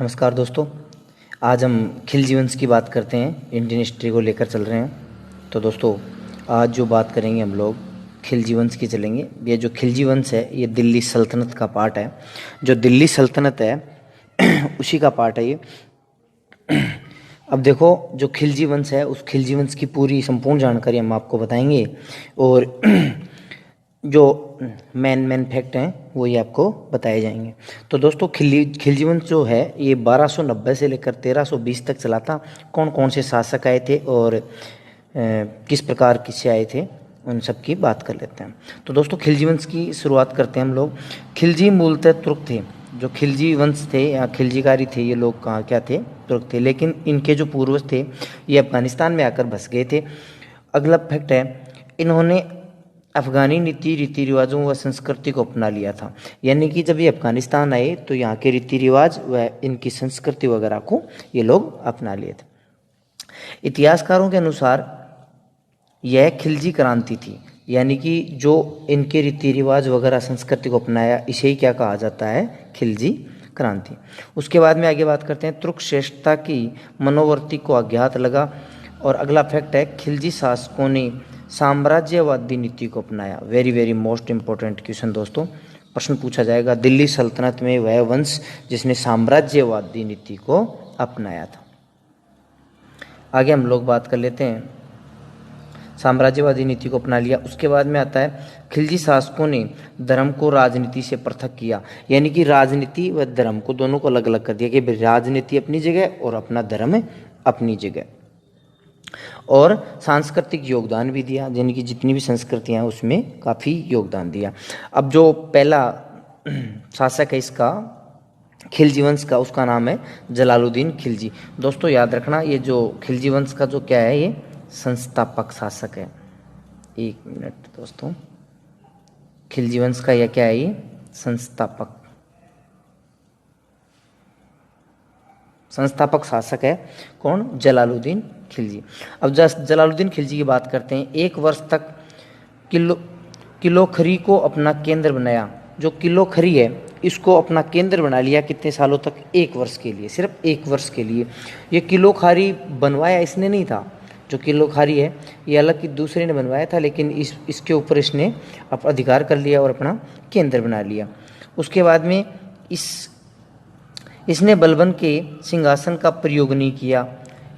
नमस्कार दोस्तों। आज हम खिलजी वंश की बात करते हैं, इंडियन हिस्ट्री को लेकर चल रहे हैं। तो दोस्तों आज जो बात करेंगे हम लोग खिलजी वंश की चलेंगे। ये जो खिलजी वंश है ये दिल्ली सल्तनत का पार्ट है। जो दिल्ली सल्तनत है उसी का पार्ट है ये। अब देखो जो खिलजी वंश है उस खिलजी वंश की पूरी संपूर्ण जानकारी हम आपको बताएंगे और जो मेन फैक्ट हैं वो ये आपको बताए जाएंगे। तो दोस्तों खिलजी वंश जो है ये 1290 से लेकर 1320 तक चला था। कौन कौन से शासक आए थे और किस प्रकार किससे आए थे उन सब की बात कर लेते हैं। तो दोस्तों खिलजी वंश की शुरुआत करते हैं हम लोग। खिलजी मूलतः तुर्क थे। जो खिलजी वंश थे या खिलजीकारी थे ये लोग कहाँ क्या थे, तुर्क थे। लेकिन इनके जो पूर्वज थे ये अफगानिस्तान में आकर बस गए थे। अगला फैक्ट है इन्होंने अफ़गानी नीति रीति रिवाजों व संस्कृति को अपना लिया था। यानी कि जब ये अफ़गानिस्तान आए तो यहाँ के रीति रिवाज व इनकी संस्कृति वगैरह को ये लोग अपना लिए थे। इतिहासकारों के अनुसार यह खिलजी क्रांति थी। यानी कि जो इनके रीति रिवाज वगैरह संस्कृति को अपनाया इसे ही क्या कहा जाता है, खिलजी क्रांति। उसके बाद में आगे बात करते हैं तुर्क श्रेष्ठता की मनोवृत्ति को आघात लगा। और अगला फैक्ट है खिलजी शासकों ने साम्राज्यवादी नीति को अपनाया। वेरी मोस्ट इंपॉर्टेंट क्वेश्चन दोस्तों, प्रश्न पूछा जाएगा। दिल्ली सल्तनत में वह वंश जिसने साम्राज्यवादी नीति को अपनाया था। आगे हम लोग बात कर लेते हैं, साम्राज्यवादी नीति को अपना लिया। उसके बाद में आता है खिलजी शासकों ने धर्म को राजनीति से पृथक किया। यानी कि राजनीति व धर्म को दोनों को अलग अलग कर दिया कि राजनीति अपनी जगह और अपना धर्म अपनी जगह। और सांस्कृतिक योगदान भी दिया, यानी कि जितनी भी संस्कृतियाँ हैं उसमें काफ़ी योगदान दिया। अब जो पहला शासक है इसका खिलजी वंश का, उसका नाम है जलालुद्दीन खिलजी। दोस्तों याद रखना ये जो खिलजी वंश का जो क्या है ये संस्थापक शासक है। एक मिनट दोस्तों, खिलजी वंश का यह क्या है, ये संस्थापक शासक है। कौन? जलालुद्दीन खिलजी। अब जलालुद्दीन खिलजी की बात करते हैं। एक वर्ष तक किलोखरी को अपना केंद्र बनाया। जो किलोखरी है इसको अपना केंद्र बना लिया। कितने सालों तक? एक वर्ष के लिए, सिर्फ एक वर्ष के लिए। ये किलोखारी बनवाया इसने नहीं था। जो किलोखारी है ये अलग की दूसरे ने बनवाया था, लेकिन इसके ऊपर इसने अधिकार कर लिया और अपना केंद्र बना लिया। उसके बाद में इसने बलबन के सिंहासन का प्रयोग नहीं किया।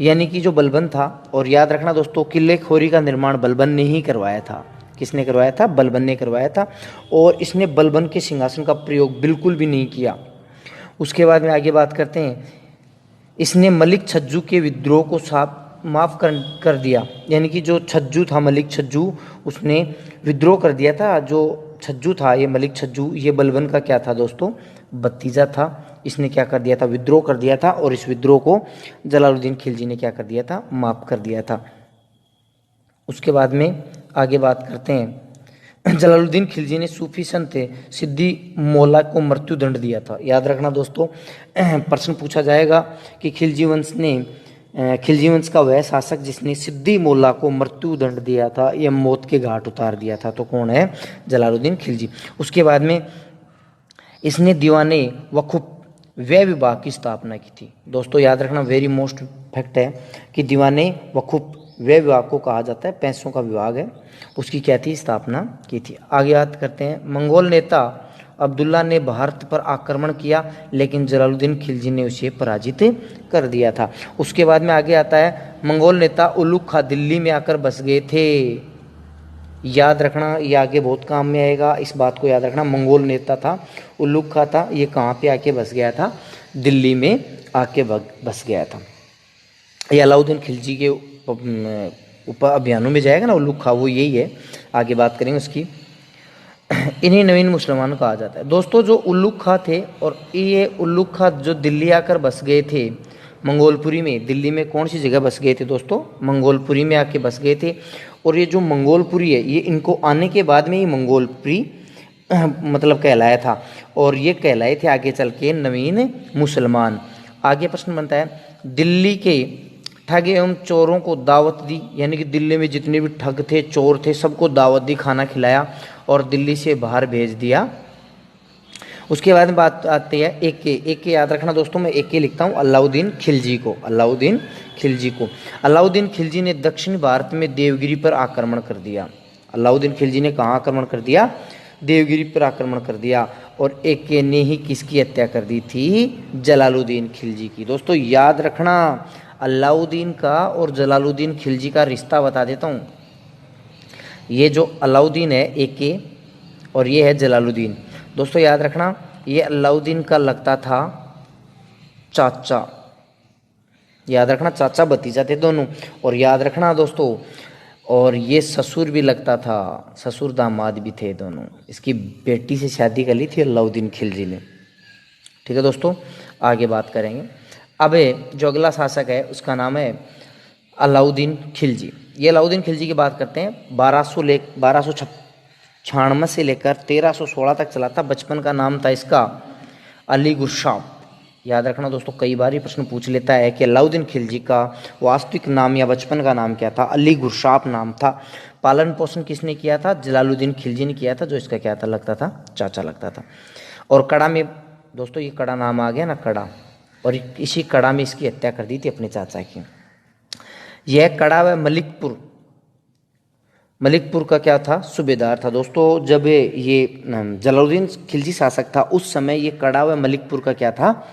यानी कि जो बलबन था, और याद रखना दोस्तों किले खोरी का निर्माण बलबन ने ही करवाया था। किसने करवाया था? बलबन ने करवाया था। और इसने बलबन के सिंहासन का प्रयोग बिल्कुल भी नहीं किया। उसके बाद में आगे बात करते हैं, इसने मलिक छज्जू के विद्रोह को माफ़ कर दिया। यानी कि जो छज्जू था, मलिक छज्जू, उसने विद्रोह कर दिया था। जो छज्जू था ये मलिक छज्जू, ये बलबन का क्या था दोस्तों? भतीजा था। इसने क्या कर दिया था? विद्रोह कर दिया था। और इस विद्रोह को जलालुद्दीन खिलजी ने क्या कर दिया था? माफ़ कर दिया था। उसके बाद में आगे बात करते हैं, जलालुद्दीन खिलजी ने सूफी संत सिद्दी मौला को मृत्यु दंड दिया था। याद रखना दोस्तों, प्रश्न पूछा जाएगा कि खिलजी वंश का वह शासक जिसने सिद्दी मौला को मृत्यु दंड दिया था, यह मौत के घाट उतार दिया था, तो कौन है? जलालुद्दीन खिलजी। उसके बाद में इसने दीवाने वक़ुफ़ व्यय विभाग की स्थापना की थी। दोस्तों याद रखना, वेरी मोस्ट फैक्ट है कि दीवाने वक़ुफ़ व्यय विभाग को कहा जाता है, पैसों का विभाग है, उसकी क्या थी? स्थापना की थी। आगे बात करते हैं, मंगोल नेता अब्दुल्ला ने भारत पर आक्रमण किया, लेकिन जलालुद्दीन खिलजी ने उसे पराजित कर दिया था। उसके बाद में आगे आता है, मंगोल नेता उलुग खां दिल्ली में आकर बस गए थे। याद रखना, ये आगे बहुत काम में आएगा, इस बात को याद रखना। मंगोल नेता था, उलुग खां था, ये कहाँ पे आके बस गया था? दिल्ली में आके बस गया था। ये अलाउद्दीन खिलजी के ऊपर अभियानों में जाएगा ना उलुग खां, वो यही है। आगे बात करेंगे उसकी। इन्हीं नवीन मुसलमान कहा जाता है। दोस्तों जो उलुग खां थे, और ये उलुग खां जो दिल्ली आकर बस गए थे मंगोलपुरी में। दिल्ली में कौन सी जगह बस गए थे दोस्तों? मंगोलपुरी में आके बस गए थे। और ये जो मंगोलपुरी है ये इनको आने के बाद में ही मंगोलपुरी मतलब कहलाया था, और ये कहलाए थे आगे चल के नवीन मुसलमान। आगे प्रश्न बनता है, दिल्ली के ठग एवं चोरों को दावत दी। यानी कि दिल्ली में जितने भी ठग थे, चोर थे, सबको दावत दी, खाना खिलाया और दिल्ली से बाहर भेज दिया। उसके बाद में बात आती है एक के याद रखना दोस्तों, मैं एक के लिखता हूँ, अलाउद्दीन खिलजी को। अलाउद्दीन खिलजी को, अलाउद्दीन खिलजी ने दक्षिण भारत में देवगिरी पर आक्रमण कर दिया। अलाउद्दीन खिलजी ने कहाँ आक्रमण कर दिया? देवगिरी पर आक्रमण कर दिया। और एक के ने ही किसकी हत्या कर दी थी? जलालुद्दीन खिलजी की। दोस्तों याद रखना, अलाउद्दीन का और जलालुद्दीन खिलजी का रिश्ता बता देता हूँ। ये जो अलाउद्दीन है एक के, और ये है जलालुद्दीन। दोस्तों याद रखना, ये अलाउद्दीन का लगता था चाचा। याद रखना, चाचा भतीजा थे दोनों। और याद रखना दोस्तों, और ये ससुर भी लगता था, ससुर दामाद भी थे दोनों। इसकी बेटी से शादी कर ली थी अलाउद्दीन खिलजी ने। ठीक है दोस्तों, आगे बात करेंगे। अब जो अगला शासक है उसका नाम है अलाउद्दीन खिलजी। ये अलाउद्दीन खिलजी की बात करते हैं। 1296 से लेकर 1316 तक चला था। बचपन का नाम था इसका अली गुरशाप। याद रखना दोस्तों, कई बार ही प्रश्न पूछ लेता है कि अलाउद्दीन खिलजी का वास्तविक नाम या बचपन का नाम क्या था? अली गुरशाप नाम था। पालन पोषण किसने किया था? जलालुद्दीन खिलजी ने किया था, जो इसका क्या था लगता था? चाचा लगता था। और कड़ा में दोस्तों, ये कड़ा नाम आ गया ना, कड़ा, और इसी कड़ा में इसकी हत्या कर दी थी अपने चाचा की। यह कड़ा व मलिकपुर का क्या था? सूबेदार था। दोस्तों जब ये जलालुद्दीन खिलजी शासक था उस समय ये कड़ा व मलिकपुर का क्या था?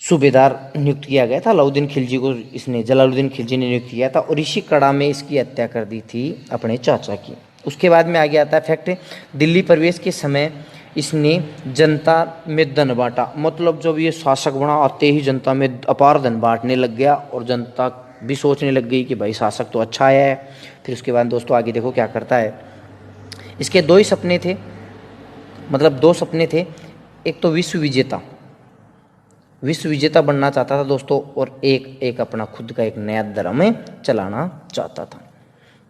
सूबेदार नियुक्त किया गया था। अलाउद्दीन खिलजी को इसने, जलालुद्दीन खिलजी ने नियुक्त किया था, और इसी कड़ा में इसकी हत्या कर दी थी अपने चाचा की। उसके बाद में आगे आता है फैक्ट, दिल्ली प्रवेश के समय इसने जनता में धन बांटा। मतलब जब ये शासक बना आते ही जनता में अपार धन बांटने लग गया, और जनता भी सोचने लग गई कि भाई शासक तो अच्छा है। फिर उसके बाद दोस्तों आगे देखो क्या करता है। इसके दो ही सपने थे, मतलब दो सपने थे। एक तो विश्व विजेता बनना चाहता था दोस्तों, और एक अपना खुद का एक नया धर्म चलाना चाहता था।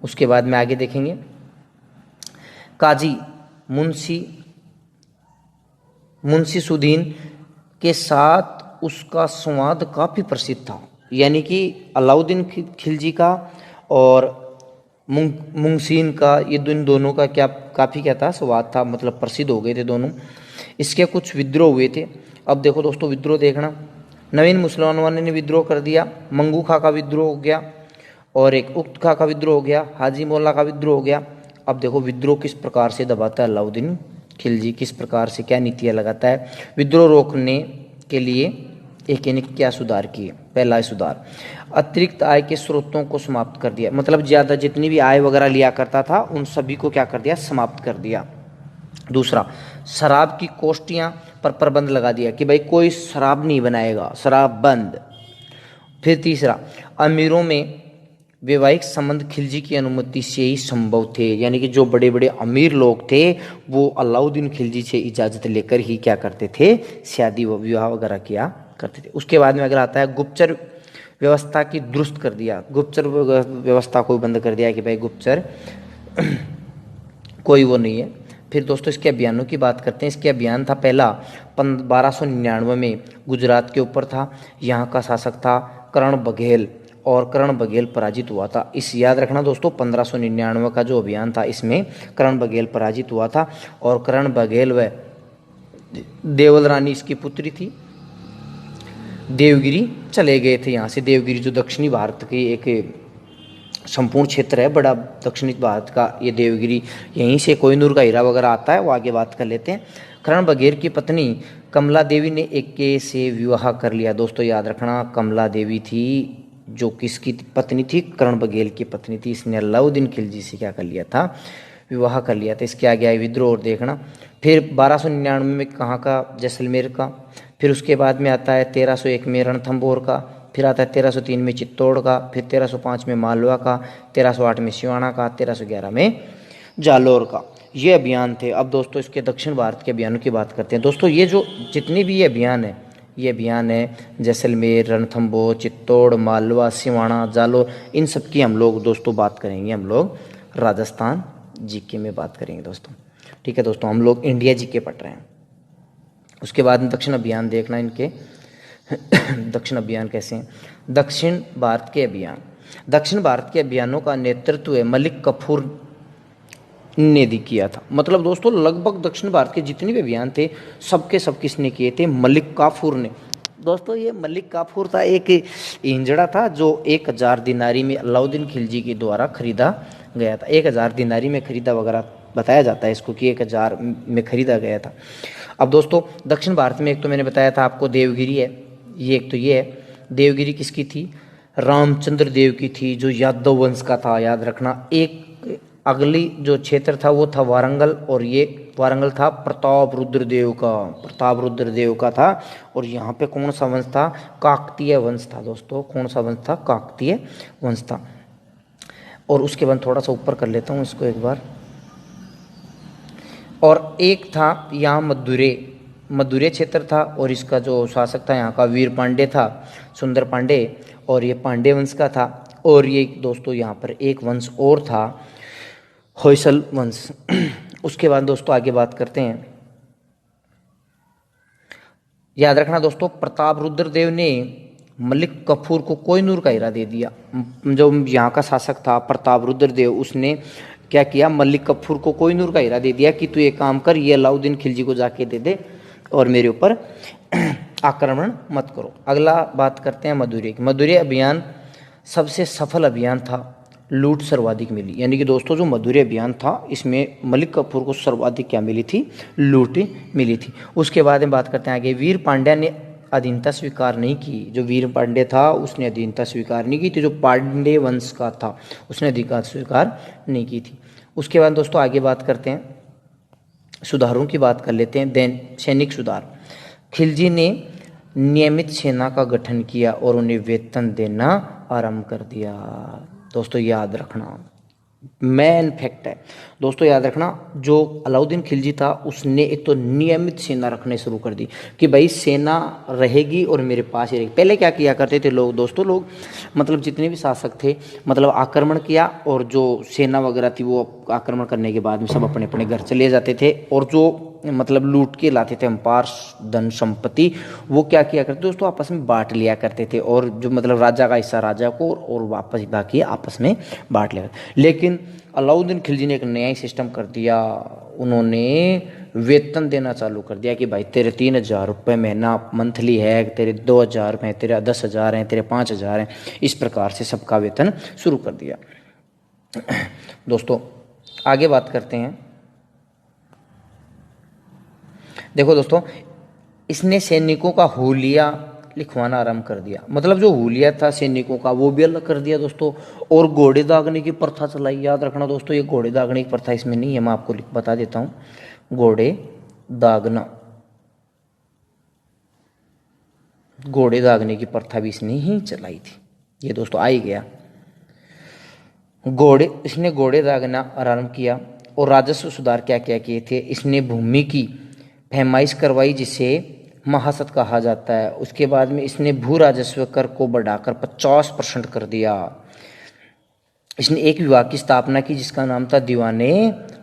उसके बाद में आगे देखेंगे, काजी मुंशी सुदीन के साथ उसका संवाद काफ़ी प्रसिद्ध था। यानी कि अलाउद्दीन खिलजी का और मुंशीन का, ये इन दोनों का क्या काफ़ी क्या था? संवाद था, मतलब प्रसिद्ध हो गए थे दोनों। इसके कुछ विद्रोह हुए थे। अब देखो दोस्तों, विद्रोह देखना, नवीन मुसलमानों ने विद्रोह कर दिया। मंगू खा का विद्रोह हो गया, और एक उक्त खा का विद्रोह हो गया, हाजी मोल्ला का विद्रोह हो गया। अब देखो विद्रोह किस प्रकार से दबाता है अलाउद्दीन खिलजी, किस प्रकार से क्या नीतियाँ लगाता है। विद्रोह रोकने के लिए एक ने क्या सुधार किए? पहला सुधार, अतिरिक्त आय के स्रोतों को समाप्त कर दिया। मतलब ज़्यादा जितनी भी आय वगैरह लिया करता था उन सभी को क्या कर दिया? समाप्त कर दिया। दूसरा, शराब की कोष्टियाँ पर प्रतिबंध लगा दिया कि भाई कोई शराब नहीं बनाएगा, शराब बंद। फिर तीसरा, अमीरों में वैवाहिक संबंध खिलजी की अनुमति से ही संभव थे। यानी कि जो बड़े बड़े अमीर लोग थे वो अलाउद्दीन खिलजी से इजाज़त लेकर ही क्या करते थे? शादी व विवाह वगैरह किया करते थे। उसके बाद में अगर आता है, गुप्तचर व्यवस्था की दुरुस्त कर दिया। गुप्तचर व्यवस्था को बंद कर दिया कि भाई गुप्तचर कोई वो नहीं है। फिर दोस्तों इसके अभियानों की बात करते हैं। इसके अभियान था पहला 1299 में गुजरात के ऊपर था। यहाँ का शासक था करण बघेल, और करण बघेल पराजित हुआ था। इस याद रखना दोस्तों, 1599 का जो अभियान था इसमें करण बघेल पराजित हुआ था। और करण बघेल व देवल रानी इसकी पुत्री थी, देवगिरी चले गए थे। यहाँ से देवगिरी जो दक्षिणी भारत की एक संपूर्ण क्षेत्र है, बड़ा दक्षिणी भारत का ये देवगिरी, यहीं से कोहिनूर का हीरा वगैरह आता है, वो आगे बात कर लेते हैं। करण बघेल की पत्नी कमला देवी ने एक के से विवाह कर लिया। दोस्तों याद रखना, कमला देवी थी जो किसकी पत्नी थी? करण बघेल की पत्नी थी। इसने अलाउद्दीन खिलजी से क्या कर लिया था? विवाह कर लिया था। इसके आगे आए विद्रोह, और देखना। फिर 1299 में कहाँ का? जैसलमेर का। फिर उसके बाद में आता है 1301 में रणथंभौर का। फिर आता है 1303 में चित्तौड़ का। फिर 1305 में मालवा का। 1308 में सिवाना का। 1311 में जालौर का। ये अभियान थे। अब दोस्तों इसके दक्षिण भारत के अभियानों की बात करते हैं। दोस्तों ये जो जितने भी ये अभियान है जैसलमेर, रणथंभौर, चित्तौड़, मालवा, सिवाना, जालौर, इन सब की हम लोग दोस्तों बात करेंगे। हम लोग राजस्थान जीके में बात करेंगे दोस्तों। ठीक है दोस्तों, हम लोग इंडिया जीके पढ़ रहे हैं। उसके बाद में दक्षिण अभियान देखना इनके दक्षिण अभियान कैसे हैं। दक्षिण भारत के अभियान, दक्षिण भारत के अभियानों का नेतृत्व मलिक कफूर ने दी किया था। मतलब दोस्तों लगभग दक्षिण भारत के जितने भी अभियान थे सबके सब किसने किए थे? मलिक काफूर ने। दोस्तों ये मलिक काफूर था, एक इंजड़ा था जो 1000 दिनारी में अलाउद्दीन खिलजी के द्वारा खरीदा गया था। 1000 दिनारी में खरीदा वगैरह बताया जाता है इसको कि 1000 में खरीदा गया था। अब दोस्तों दक्षिण भारत में एक तो मैंने बताया था आपको देवगिरी है, ये एक तो ये है। देवगिरी किसकी थी? रामचंद्र देव की थी, जो यादव वंश का था, याद रखना। एक अगली जो क्षेत्र था वो था वारंगल, और ये वारंगल था प्रताप रुद्र देव का, प्रताप रुद्र देव का था। और यहाँ पे कौन सा वंश था? काकतीय वंश था दोस्तों। कौन सा वंश था? काकतीय वंश था। और उसके बाद थोड़ा सा ऊपर कर लेता हूँ इसको एक बार। और एक था यहाँ मदुरै क्षेत्र था, और इसका जो शासक था यहाँ का वीर पांडे था, सुंदर पांडे, और ये पांडे वंश का था। और ये दोस्तों यहाँ पर एक वंश और था, होयसल वंश। उसके बाद दोस्तों आगे बात करते हैं। याद रखना दोस्तों प्रताप रुद्र देव ने मलिक कफूर को कोहिनूर का हीरा दे दिया। जो यहाँ का शासक था प्रताप रुद्र देव, उसने क्या किया? मलिक कफूर को कोहिनूर का हीरा दे दिया कि तू ये काम कर, ये अलाउद्दीन खिलजी को जाके दे दे और मेरे ऊपर आक्रमण मत करो। अगला बात करते हैं मदुरै की। मदुरै अभियान सबसे सफल अभियान था, लूट सर्वाधिक मिली। यानी कि दोस्तों जो मदुरै अभियान था इसमें मलिक कफूर को सर्वाधिक क्या मिली थी? लूट मिली थी। उसके बाद में बात करते हैं आगे। वीर पांड्या ने अधीनता स्वीकार नहीं की। जो वीर पांड्य था उसने अधीनता स्वीकार नहीं की थी, जो पांडे वंश का था उसने अधिकार स्वीकार नहीं की थी। उसके बाद दोस्तों आगे बात करते हैं, सुधारों की बात कर लेते हैं। देन सैनिक सुधार। खिलजी ने नियमित सेना का गठन किया और उन्हें वेतन देना आरंभ कर दिया। दोस्तों याद रखना मैन फैक्ट है दोस्तों, याद रखना जो अलाउद्दीन खिलजी था उसने एक तो नियमित सेना रखने शुरू कर दी कि भाई सेना रहेगी और मेरे पास ही रहेगी। पहले क्या किया करते थे लोग दोस्तों, लोग मतलब जितने भी शासक थे मतलब आक्रमण किया, और जो सेना वगैरह थी वो आक्रमण करने के बाद में सब अपने अपने घर चले जाते थे, और जो मतलब लूट के लाते थे अम्पार धन संपत्ति, वो क्या किया करते दोस्तों? आपस में बांट लिया करते थे, और जो मतलब राजा का हिस्सा राजा को और वापस बाकी आपस में बांट लिया। लेकिन अलाउद्दीन खिलजी ने एक नया ही सिस्टम कर दिया। उन्होंने वेतन देना चालू कर दिया कि भाई तेरे 3000 रुपये महीना मंथली है, तेरे 2000 हैं, तेरे 10,000 हैं, तेरे 5000 हैं। इस प्रकार से सबका वेतन शुरू कर दिया। दोस्तों आगे बात करते हैं। देखो दोस्तों इसने सैनिकों का हुलिया लिखवाना आरंभ कर दिया। मतलब जो हुलिया था सैनिकों का वो भी अलग कर दिया दोस्तों, और घोड़े दागने की प्रथा चलाई। याद रखना दोस्तों ये घोड़े दागने की प्रथा इसमें नहीं है, मैं आपको बता देता हूँ। घोड़े दागने की प्रथा भी इसने ही चलाई थी। ये दोस्तों आ ही गया। इसने घोड़े दागना आरंभ किया। और राजस्व सुधार क्या क्या किए थे? इसने भूमि की पैमाइश करवाई जिसे महासत कहा जाता है। उसके बाद में इसने भू राजस्व कर को बढ़ाकर 50% कर दिया। इसने एक विभाग की स्थापना की जिसका नाम था दीवाने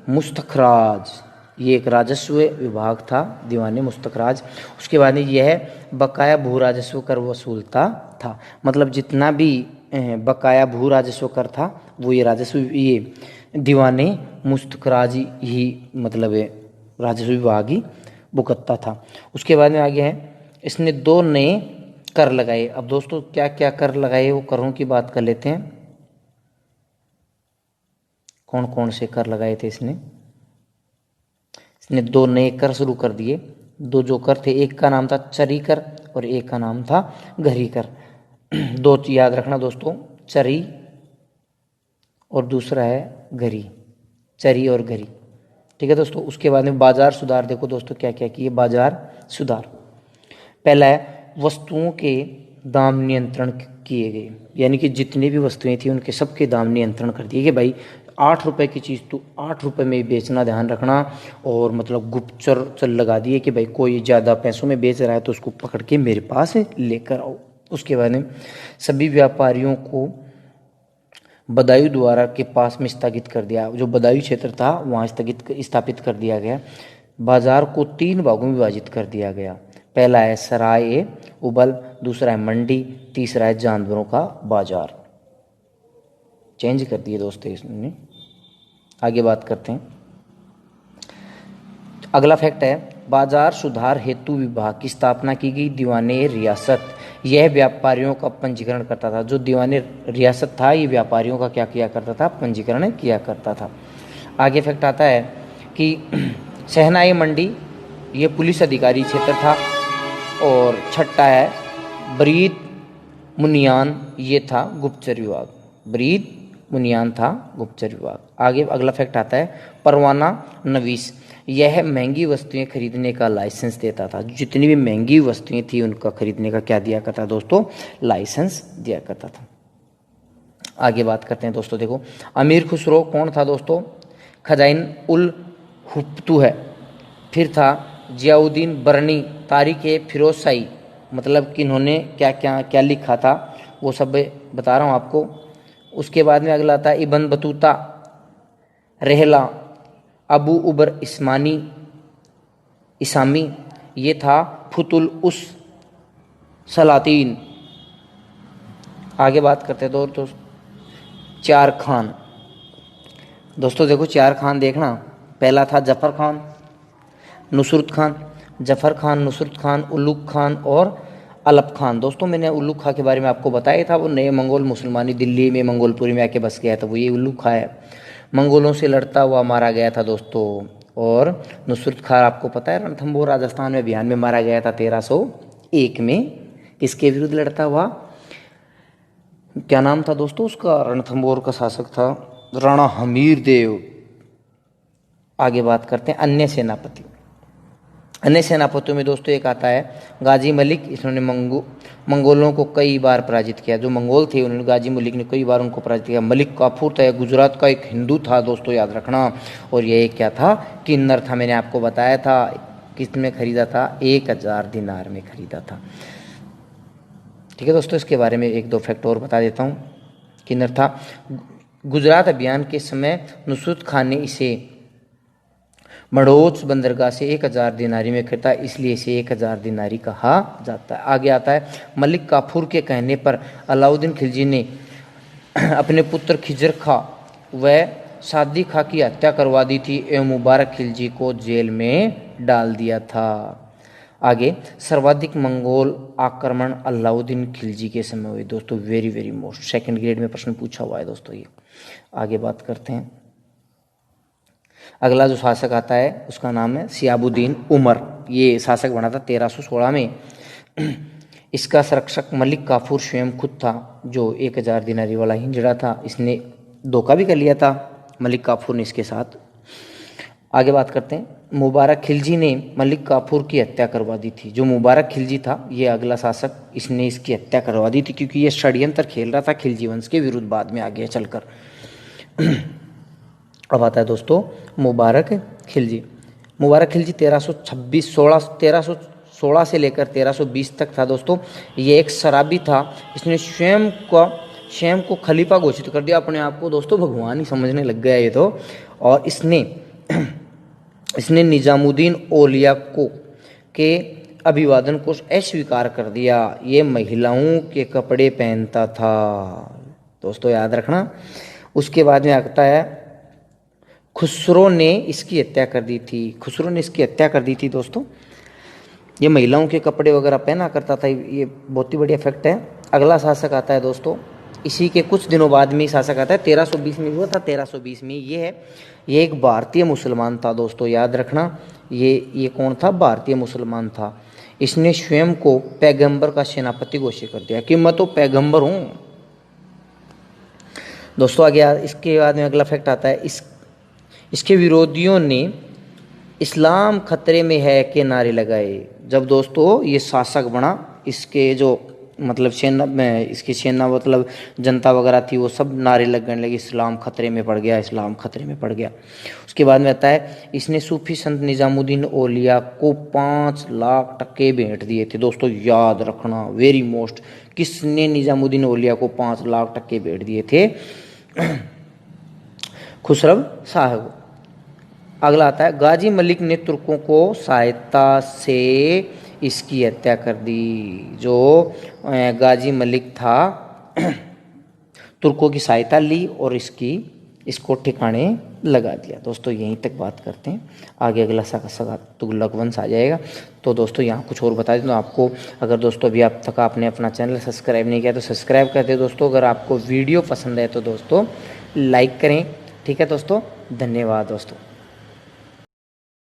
मुस्तखराज। ये एक राजस्व विभाग था, दीवाने मुस्तखराज। उसके बाद में यह बकाया भू राजस्व कर वसूलता था। मतलब जितना भी बकाया भू राजस्व कर था वो ये राजस्व ये दीवाने मुस्तखराज ही मतलब राजस्व विभाग ही भुगतता था। उसके बाद में आगे है इसने 2 नए कर लगाए। अब दोस्तों क्या क्या कर लगाए वो करों की बात कर लेते हैं। कौन कौन से कर लगाए थे इसने? 2 नए कर शुरू कर दिए। 2 जो कर थे, एक का नाम था चरी कर और एक का नाम था घरी कर। 2 याद रखना दोस्तों, चरी और दूसरा है घरी, चरी और घरी। ठीक है दोस्तों। उसके बाद में बाजार सुधार। देखो दोस्तों क्या क्या किए बाजार सुधार। पहला है वस्तुओं के दाम नियंत्रण किए गए। यानी कि जितनी भी वस्तुएं थी उनके सबके दाम नियंत्रण कर दिए कि भाई 8 रुपए की चीज़ तो 8 रुपए में बेचना, ध्यान रखना। और मतलब गुप्तचर चल लगा दिए कि भाई कोई ज़्यादा पैसों में बेच रहा है तो उसको पकड़ के मेरे पास लेकर आओ। उसके बाद में सभी व्यापारियों को बदायूं द्वारा के पास में स्थगित कर दिया। जो बदायूं क्षेत्र था वहाँ स्थापित कर दिया गया। बाजार को 3 भागों में विभाजित कर दिया गया। पहला है सराय उबल, दूसरा है मंडी, तीसरा है जानवरों का बाजार। चेंज कर दिए दोस्तों इसने। आगे बात करते हैं। अगला फैक्ट है, बाजार सुधार हेतु विभाग की स्थापना की गई। दीवाने रियासत, यह व्यापारियों का पंजीकरण करता था। जो दीवाने रियासत था ये व्यापारियों का क्या किया करता था, पंजीकरण किया करता था। आगे फैक्ट आता है कि शहनाई मंडी ये पुलिस अधिकारी क्षेत्र था। और छठा है ब्रीद मुनियान, ये था गुप्तचर विभाग। ब्रीद मुनियान था गुप्तचर विभाग। आगे अगला फैक्ट आता है, परवाना नवीस, यह महंगी वस्तुएं खरीदने का लाइसेंस देता था। जितनी भी महंगी वस्तुएं थी उनका खरीदने का क्या दिया करता दोस्तों, लाइसेंस दिया करता था। आगे बात करते हैं दोस्तों, देखो अमीर खुसरो कौन था दोस्तों, खजाइन उल हुफ्तू है। फिर था जियाउद्दीन बरनी, तारीख फिरोज शाही, मतलब कि इन्होंने क्या क्या क्या लिखा था वो सब बता रहा हूँ आपको। उसके बाद में अगला आता है इब्न बतूता, रहला, अबू उबर इस्मानी इसामी, ये था फुतुल उस सलातीन। आगे बात करते हैं दोस्तों चार खान। दोस्तों देखो चार खान देखना, पहला था जफर खान, नुसरत खान, जफर खान, नुसरत खान, उल्लुग खान और अलप खान। दोस्तों मैंने उल्लुग खां के बारे में आपको बताया था, वो नए मंगोल मुसलमानी दिल्ली में मंगोलपुरी में आके बस गया था, वो ये उल्लुग खां है। मंगोलों से लड़ता हुआ मारा गया था दोस्तों। और नुसरत खान आपको पता है रणथंभौर राजस्थान में अभियान में मारा गया था 1301 में। किसके विरुद्ध लड़ता हुआ, क्या नाम था दोस्तों उसका, रणथंभौर का शासक था राणा हमीर देव। आगे बात करते हैं अन्य सेनापति। अन्य सेनापतियों में दोस्तों एक आता है गाजी मलिक, इन्होंने मंगोलों को कई बार पराजित किया। जो मंगोल थे उन्होंने, गाजी मलिक ने कई बार उनको पराजित किया। मलिक काफूर था, गुजरात का एक हिंदू था दोस्तों, याद रखना। और ये क्या था, किन्नर था। मैंने आपको बताया था किस में खरीदा था, 1000 दिनार में खरीदा था। ठीक है दोस्तों, इसके बारे में एक दो फैक्ट और बता देता हूँ। किन्नर था। गुजरात अभियान के समय नुसरत खान ने इसे मड़ोच बंदरगाह से 1000 दिनारी में खरीदा, इसलिए इसे 1000 दिनारी कहा जाता है। आगे आता है मलिक काफूर के कहने पर अलाउद्दीन खिलजी ने अपने पुत्र खिजर खां व सादी खां की हत्या करवा दी थी एवं मुबारक खिलजी को जेल में डाल दिया था। आगे सर्वाधिक मंगोल आक्रमण अलाउद्दीन खिलजी के समय हुए दोस्तों, very very most, second grade में प्रश्न पूछा हुआ है दोस्तों ये। आगे बात करते हैं, अगला जो शासक आता है उसका नाम है सियाबुद्दीन उमर। ये शासक बना था 1316 में। इसका संरक्षक मलिक काफूर स्वयं खुद था, जो 1000 दिनारी वाला हिंजड़ा था। इसने धोखा भी कर लिया था मलिक काफूर ने इसके साथ। आगे बात करते हैं, मुबारक खिलजी ने मलिक काफूर की हत्या करवा दी थी। जो मुबारक खिलजी था ये अगला शासक, इसने इसकी हत्या करवा दी थी क्योंकि ये षड्यंत्र खेल रहा था खिलजी वंश के विरुद्ध बाद में आगे चलकर। अब आता है दोस्तों मुबारक खिलजी। मुबारक खिलजी 1316 से लेकर 1320 तक था दोस्तों। ये एक शराबी था। इसने स्वयं को खलीफा घोषित कर दिया, अपने आप को दोस्तों भगवान ही समझने लग गया ये तो। और इसने निजामुद्दीन औलिया को के अभिवादन को अस्वीकार कर दिया। ये महिलाओं के कपड़े पहनता था दोस्तों, याद रखना। उसके बाद में आता है खुसरो ने इसकी हत्या कर दी थी। खुसरो ने इसकी हत्या कर दी थी दोस्तों। ये महिलाओं के कपड़े वगैरह पहना करता था, ये बहुत ही बढ़िया फैक्ट है। अगला शासक आता है दोस्तों, इसी के कुछ दिनों बाद में शासक आता है, 1320 में हुआ था। 1320 में ये एक भारतीय मुसलमान था दोस्तों, याद रखना। ये कौन था, भारतीय मुसलमान था। इसने स्वयं को पैगंबर का सेनापति घोषित कर दिया कि मैं तो पैगंबर हूँ दोस्तों। आगे इसके बाद में अगला फैक्ट आता है, इसके विरोधियों ने इस्लाम खतरे में है के नारे लगाए। जब दोस्तों ये शासक बना, इसके जो मतलब सेना में, इसकी सेना मतलब जनता वगैरह थी, वो सब नारे लगने लगे, इस्लाम खतरे में पड़ गया, इस्लाम खतरे में पड़ गया। उसके बाद में आता है, इसने सूफी संत निजामुद्दीन औलिया को 5 लाख टके भेंट दिए थे दोस्तों, याद रखना, वेरी मोस्ट। किसने निजामुद्दीन औलिया को 5 लाख टके भेंट दिए थे? खुसरो शाह। अगला आता है, गाजी मलिक ने तुर्कों को सहायता से इसकी हत्या कर दी। जो गाजी मलिक था तुर्कों की सहायता ली और इसकी इसको ठिकाने लगा दिया। दोस्तों यहीं तक बात करते हैं, आगे अगला सगा तुगलक वंश आ जाएगा। तो दोस्तों यहाँ कुछ और बता दें तो आपको, अगर दोस्तों अभी आप तक आपने अपना चैनल सब्सक्राइब नहीं किया तो सब्सक्राइब कर दे दोस्तों। अगर आपको वीडियो पसंद है तो दोस्तों लाइक करें। ठीक है दोस्तों, धन्यवाद दोस्तों।